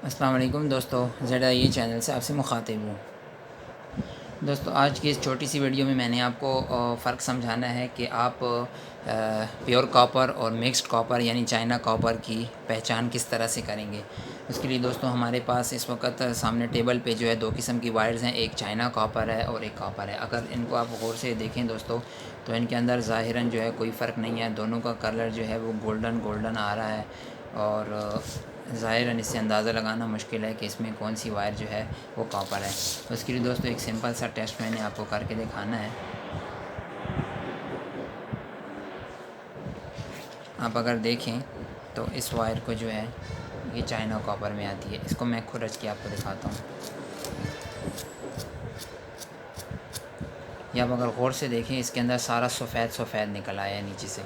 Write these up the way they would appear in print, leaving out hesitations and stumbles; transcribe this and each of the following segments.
अस्सलाम वालेकुम दोस्तों, ZIA चैनल से आपसे मुखातिब हूँ। दोस्तों, आज की इस छोटी सी वीडियो में मैंने आपको फ़र्क समझाना है कि आप प्योर कॉपर और मिक्स्ड कॉपर यानी चाइना कॉपर की पहचान किस तरह से करेंगे। उसके लिए दोस्तों हमारे पास इस वक्त सामने टेबल पे जो है दो किस्म की वायर्स हैं, एक चाइना कॉपर है और एक कॉपर है। अगर इनको आप गौर से देखें दोस्तों, तो इनके अंदर ज़ाहिरन जो है कोई फ़र्क नहीं है, दोनों का कलर जो है वो गोल्डन गोल्डन आ रहा है और ज़ाहिरन इससे अंदाज़ा लगाना मुश्किल है कि इसमें कौन सी वायर जो है वो कॉपर है। तो उसके लिए दोस्तों एक सिंपल सा टेस्ट मैंने आपको करके दिखाना है। आप अगर देखें तो इस वायर को जो है ये चाइना कॉपर में आती है। इसको मैं खुरच के आपको दिखाता हूँ। ये आप अगर गौर से देखें, इसके अंदर सारा सफ़ेद सफ़ेद निकल आया है नीचे से।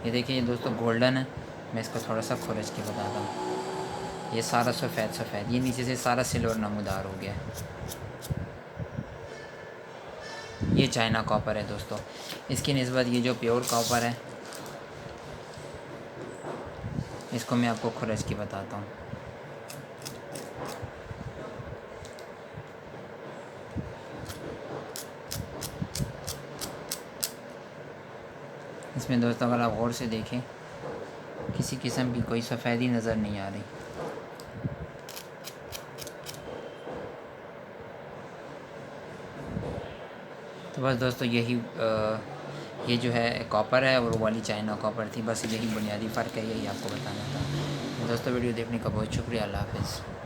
ये देखिए ये दोस्तों गोल्डन है। मैं इसको थोड़ा सा खुरच के बताता हूँ। ये सारा सफ़ेद सफ़ेद, ये नीचे से सारा सिल्वर नमूदार हो गया है। ये चाइना कॉपर है दोस्तों। इसकी निस्बत ये जो प्योर कॉपर है, इसको मैं आपको खुरच के बताता हूँ। इसमें दोस्तों अगर आप गौर से देखें, किसी किस्म की कोई सफ़ेदी नज़र नहीं आ रही। तो बस दोस्तों ये जो है कॉपर है और वो वाली चाइना कॉपर थी। बस यही बुनियादी फ़र्क है, यही आपको बताना था। दोस्तों वीडियो देखने का बहुत शुक्रिया। अल्लाह हाफ़िज़।